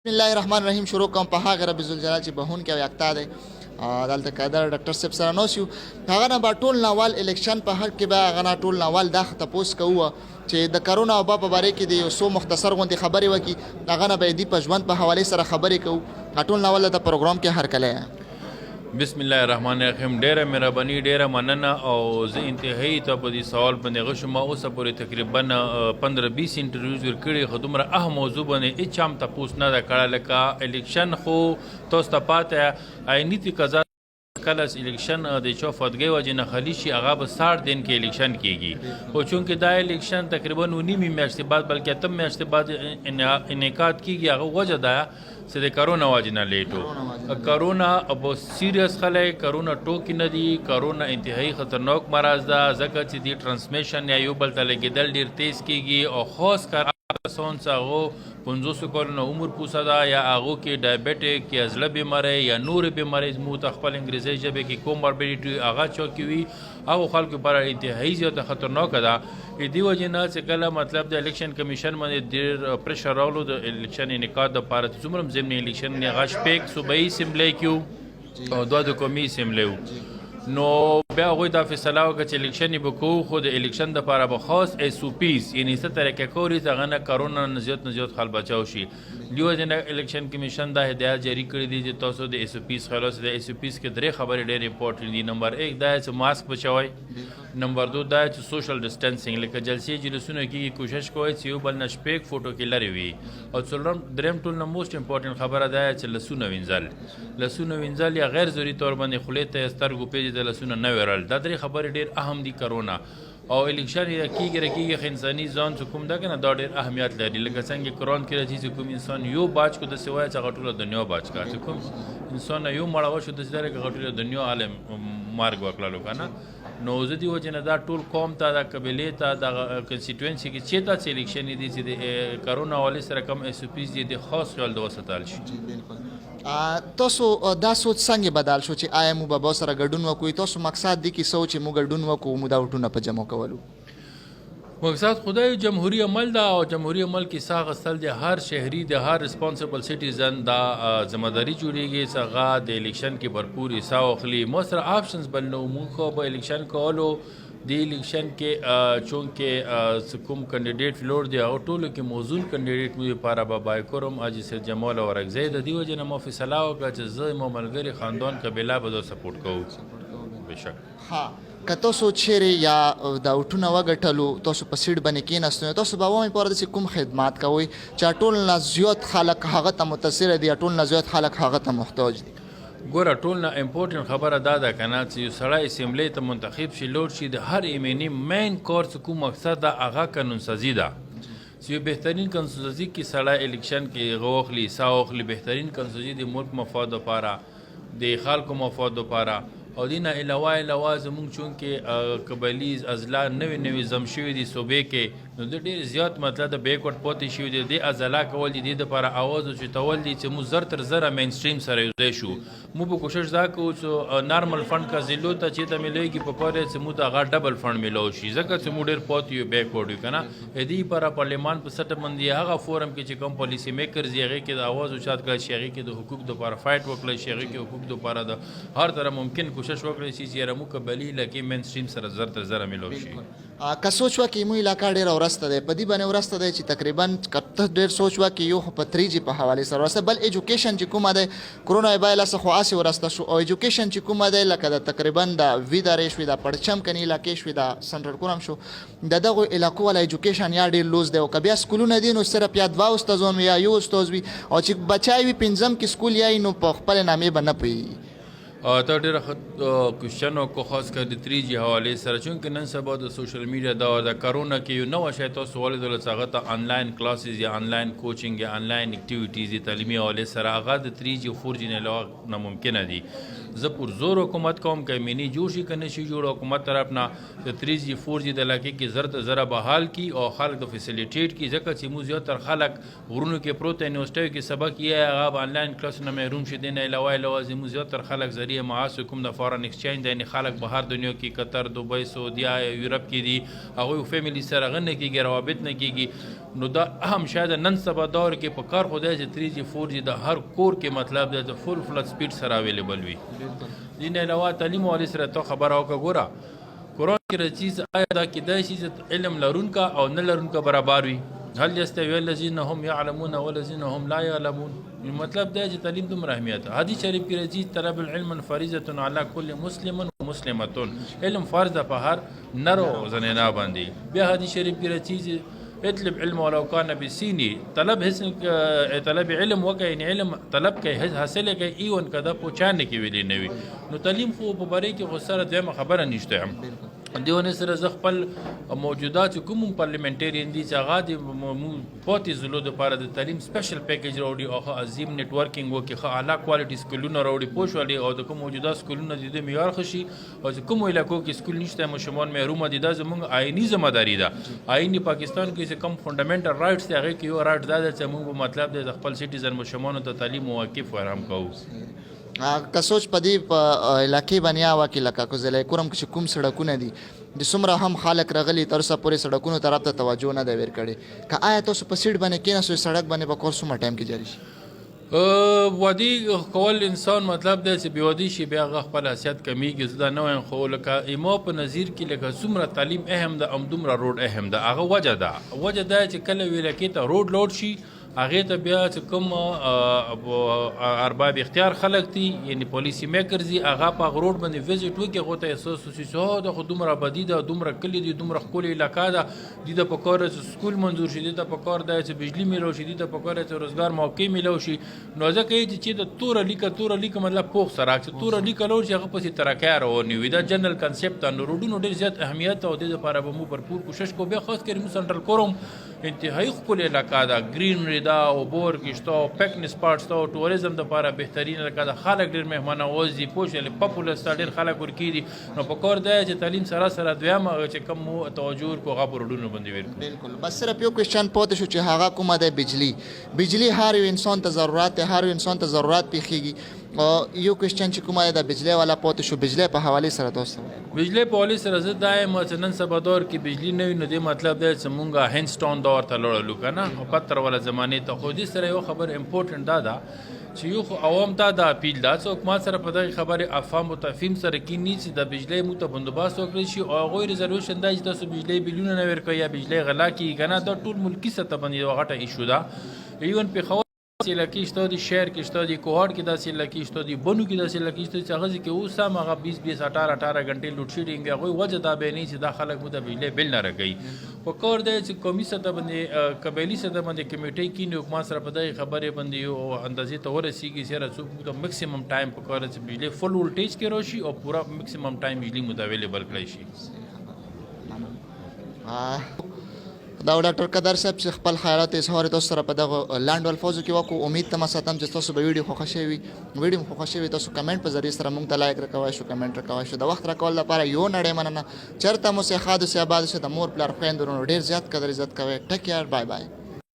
بسم الله الرحمن الرحیم شروع کوم په هغه رب ذوالجلال چې بهون کې او یکتا دی دلته قادر ډاکټر صاحب سره نوس یو هغه نه به ټول ناول الیکشن په حق کې به هغه نه ټول ناول دا تپوس کوو چې د کرونا وبا په باره کې د یو څو مختصر غونډې خبرې وکړي هغه نه به د په ژوند په حوالې سره خبرې کوو ټول ناول د پروګرام کې هرکلی بسم الله الرحمن الرحیم. ډیره مهرباني ډیره مننه او زه انتهایی ته په دې سوال باندې غشم. اوسه پورې تقریبا 15-20 انټرویوز ورکړي خو دومره اهم موضوع باندې هیڅ چا هم تپوس نه ده کړی لکه الیکشن خو تاسو ته پاته عیني قضا کله الیکشن د چوفدګۍ وجې نه خالي شي هغه به 60 دن کې الیکشن کیږي خو چونکې دا الیکشن تقریبا 9 میاشتې بعد بلکې 8 میاشتې بعد انعقاد کیږي هغه وجه ده چې د کرونا وجې نه لیټو. کرونا به سیریس خلک کرونا ټوکې نه دي. کرونا انتهایی خطرناک مرض ده ځکه چې د ټرانسمیشن یا یو بل ته لګېدل ډېر تیز کیږي او خاص کر کسان چې هغه 50 کلونه عمر پوسه ده یا هغو کې ډایبټیک یا زړه بیماری یا نورې بیماری زموږ ته خپل انګریزي ژبې کې کوموربیډیټي هغه چوکې وي هغو خلکو لپاره انتهایی زیاته خطرناکه ده. دې وجې نه چې کله مطلب د الیکشن کمیشن باندې ډېر پریشر راغلو د الیکشن انعقاد دپاره چې څومره هم ضمني الیکشن هغه شپږ صوبایي اسمبلی کې وو او 2 د قومي اسمبلی وو نو بیا هغوی دا فیصله وکړه چې الیکشن یې به کوو خو د الیکشن دپاره به خاص ایس او پیز یعنې څه طریقه کور چې هغه نه کرونا نه زیات خل بچاو شي. دې وجې نه الیکشن کمیشن دا هدایت جاري کړي دي چې تاسو د ایس او پیز خلاص د ایس او پیز کې 3 خبرې ډېرې امپورټنټ دي. نمبر 1 دا چې ماسک بچوئ. نمبر 2 دا چې سوشل ډسټنسینګ لکه جلسې جلوسونه کېږي کوشش کوئ چې یو بل نه شپږ فوټو کې لرې وي. او څلورم درېیم ټول نه موسټ امپورټنټ خبره دا چې لاسونه وینځل یا غیر ضروري طور باندې خولې ته سترګو پیجې د لاسونه نه ویرل. دا 3 خبرې ډېر اهم دي کرونا او الیکشن یې کېږي خو انساني ځان چې کوم ده که نه دا ډېر اهمیت لري. لکه څنګه قرآن کې راځي چې کوم انسان یو باج کو داسې وایي چې هغه ټوله دنیا باج کړه چې کوم انسان یو مړه وشو داسې ده که هغه ټوله دنیا عالم مارګ وکړلو که نه. نو زه دې وجې نه دا ټول قوم ته دا قبیلې ته دغه کنسټیټوینسي کې چېرته چې الیکشن دي چې د کرونا حوالې سره کم ایس او پیز دي د خاص خیال د وساتل شي. تاسو دا سوچ څنګه بدل شو چې آیا مو به سره ګډون وکړو؟ تاسو مقصد دی کې سوچ مو ګډون وکړو مو دا وټونه په جمع کولو مقصد خدای جمهوری عمل دا او جمهوری عمل کې ساغ استل د هر شهری د هر ریسپانسیبل سټیزن دا ذمہداری جوړیږي څنګه د الیکشن کې بھرپور حصہ واخلي. مو سره آپشنز بل نو مو خو به الیکشن کولو د الیکشن کې چونکې کوم کینډیډیټ فلور دی او ټولو کې موزون کینډیډیټ مو لپاره به بایکورم اجي سید جمال اورکزی د دې وجه نه مو فیصله وکړه چې زه مو ملګری خاندان قبیله به سپورټ کوو. بشک ها که تاسو چیرې یا دا وټونه وګټلو تاسو په سیټ باندې کېناستو تاسو به وایي پاره داسې کوم خدمات کوئ چې ټول نه زیات خلک هغه ته متاثر دي ټول نه زیات خلک هغه ته محتاج دي؟ ګوره ټول نه امپورټنټ خبره دا ده که نه چې یو سړی اسمبلی ته منتخب شي لوډ شي د هر ایمني مین کار چې کوم مقصد ده هغه قانونسازي ده چې یو بهترین قانونسازي کې سړی الیکشن کې هغه واخلي حصه واخلي. بهترین قانونسازي د ملک مفاد لپاره د خلکو مفاد لپاره او دې نه علاوه زموږ چونکې قبایلي اضلاع نوې زم شوي دي صوبې کې نو د ډېر زیات مطلب د بیکورډ پاتې شوي دي. دې اضلاع کول دي دې دپاره اواز اوچتول دي چې موږ زر تر زره مین سټریم سره یوځای شو. موږ به کوشش دا کوو چې نارمل فنډ که ضلعو ته چېرته میلیږي په پاره چې موږ ته هغه ډبل فنډ میلاو شي ځکه چې موږ ډېر پاتې یو بیکورډ یو که نه. دې لپاره پارلیمان په سطح باندې هغه فورم کې چې کوم پالیسي میکرز دي هغې کې د اواز اوچت کړی شي هغې کې د حقوق دپاره فایټ وکړی شي هغې کې حقوق دپاره د هر طرح ممکن کوشش وکړی شي چې یاره موږ قبایلي علاقې مین سټریم سره زر تر زره میلاو شي. که سوچ وکړي مو علاقه ډېره ورسته دی په دې باندې ورسته دی چې تقریبا که ډېر سوچ وکړي یو خو په 3G په حوالې سره ورسته بل ایجوکیشن چې کومه دی کرونا وبایله څخه خو هسې ورسته شو او ایجوکیشن چې کومه دی لکه د تقریبا د ویدارې شوي د پړچم کني علاقې شوي د سنټرل کورم شو د دغو علاقو والا ایجوکیشن یا ډېر لوز دی او که بیا سکولونه دي نو صرف یا 2 استادان یا یو استاد وي او چې بچای وي 5م کې سکول یای نو په خپل نامې به نه پوهېږي. ته ډېره ښه کوشچن وکړو خاص کر د 3G حوالې سره چونکې نن سبا د سوشل میډیا دور د کرونا کې یو نوه شی تاسو ولیدلو چې هغه ته آنلاین کلاسز یا آنلاین کوچنګ یا آنلاین اکټیویټیز یا تعلیمي حوالې سره هغه د 3G او 4G نه علاوه ناممکنه دي. زه پر زور حکومت کوم که مینی جوړ شي که نه شي جوړ حکومت طرف نه د 3G 4G د علاقې کې زر ته زره بحال کي او خلک د فیسیلیټیټ کي ځکه چې موږ زیاتر خلک غرونو کې پروت یونیورسټیو کې سبق یې هغه آنلاین کلاسونه محروم شي. دې نه علاوه زموږ زیاتر خلک ذریعه عملی معاش کوم د فارن ایکسچینج د خلک بهر دنیا کې قطر دوبۍ سعودیا یورپ کې دي هغوی فیملی سره غن کېږي روابط نه کېږي نو دا اهم شاید نن سبا دور کې په کار خدای چې 3G 4G د هر کور کې مطلب د فل فلټ سپیډ سره اویلیبل وي دین علاوه تعلیم والی سره تو خبره وکړه ګوره قرآن کې رچیز آیا دا کېدای شي چې علم لرونکا او نه لرونکا برابر وي هل یستوی الذین هم یعلمون والذین هم لا یعلمون مطلب دا چې تعلیم دومره اهمیت حدیث شریف کې راځي طلب العلم فریضه علی کل مسلم و مسلمه علم فرض ده په هر نر او زنانه باندې بیا حدیث شریف کې راځي اطلب علم ولو کان بسینی طلب علم وکړه یعنی علم طلب کوي حاصل کوي ایون کده پوچانه کې ویلې نه وي نو تعلیم خو په باره کې خو سره دویمه خبره نشته هم دیونه سره زه خپل موجودات کوم پارلیمنټرین دي چې هغه د پاتې زلو دپاره د تعلیم سپیشل پیکیج راوړي او ښه عظیم نیټورکینګ وکړي ښه اعلی کوالټي سکولونه راوړي پوه شولې او د کوم موجوده سکولونه د دې معیار ښه شي او چې کومو علاقو کې سکول نشته ماشومان محرومه دي دا زموږ آئیني ذمهداري ده آئیني پاکستان کې چې کوم فنډامنټل رایټس دي هغې کې یو رایټ دا ده چې موږ مطلب د خپل سټیزن ماشومانو ته تعلیم موقف فراهم کوو که سوچ په دې په علاقې باندې آوه کې لکه کو ضلع کرم کې چې کوم سړکونه دي د څومره هم خلک راغلي تر اوسه پورې سړکونو طرف ته توجه نه ده ورکړې که آیا تاسو په سیټ باندې کېناستئ سړک باندې به کور څومره ټایم کې جاري شي وادي کول انسان مطلب دی چې بېوادي شي بیا هغه خپل حیثیت کمیږي زه دا نه وایم خو لکه ایما په نظیر کې لکه څومره تعلیم اهم ده همدومره روډ اهم ده هغه وجه ده چې کله ویلکې ته روډ لوډ شي هغې ته بیا چې کوم ارباب اختیار خلک دي یعنی پالیسي میکرز دي هغه په هغه روډ باندې وزټ وکړي هغو ته احساس وشي چې دا خو دومره ابادي ده دومره کلي دي دومره ښکلې علاقه ده دې ته پکار ده چې سکول منظور شي دې ته پکار ده چې بجلي میلو شي دې ته پکار ده چې روزګار موقع میلو شي نو ځکه یې چې د توره لیکه مطلب پوخ سړک چې توره لیکه لوړ شي هغه پسې ترقۍ روانې وي دا جنرل کنسپټ ده نو روډونو ډېر زیات اهمیت او دې دپاره به مو بھرپور کوشش کوو بیا خاص کر مو سنټرل کوروم انتهایی ښکلې علاقه ده ګرینري ده اوبه ورکې شته او پکنک سپاټ شته او ټوریزم دپاره بهترین علاقه ده خلک ډېر مهمانواز دي پوه شولې پاپولس ته ډېر خلک ورکېږي نو پکار دی چې تعلیم سره دویم هغه چې کوم مو توجه ورکړو هغه په روډونو باندې ورکړو بالکل بس صرف یو کوېشن پاتې شو چې هغه کومه ده بجلی هر یو انسان ته ضرورت دی هر یو انسان ته ضرورت پیښیږي او یو کوېشن چې کومه ده د بجلی والا پاتې شو بجلی په حوالې سره تاسو بجلی په حوالې سره زه دا یم چې نن سبا دور کې بجلی نه وي نو دې مطلب دی چې مونږ هینډسټون دور ته لاړلو که نه او پتر والا زمانې ته خو دې سره یو خبر امپورټنټ دا ده چې یو خو عوام ته دا اپیل ده چې حکومت سره په دغې خبرې افهام و تفهیم سره کیني چې د بجلی مو ته بندوبست وکړی شي او هغوی ریزرویشن دا چې تاسو بجلی بلونه نه ورکوئ یا بجلی غلا کېږي که نه دا ټول ملکي سطح باندې یوه غټه ایشو ده ایون پېښور داسې علاقې شته دي شهر کې شته دي کوهاټ کې داسې علاقې شته دي بنو کې داسې علاقې شته چې هغه کې اوس هم هغه 20 18 غنټې لوډ شیډینګ هغوی وجه دا به نه چې دا خلک مو د بجلی بل نه راکوي په کار دی چې قومي سطح باندې قبایلي سطح باندې کمیټۍ کیني حکومت سره په دغې خبرې باندې یو اندازې ته ورسېږي چې یاره څوک د میکسیمم ټایم په کار چې بجلی فل ولټیج کې راشي او پوره میکسیمم ټایم بجلی مو ته اویلیبل کړی شي دا ډاکټر قدر صاحب چې خپل خیالات اظهار تاسو سره په دغه لاندو الفاظو کې وکړو امید ته ساتم چې تاسو به ویډیو خوښه شوي تاسو کمنټ په ذریعه سره موږ ته لایک راکوای شو کمنټ راکوای شو د وخت راکول لپاره یو نړۍ مننه چېرته مو سې ښاد اوسئ اباد اوسئ د مور پلار خویندو ډېر زیات قدر عزت کوئ ټیک کیر بای بای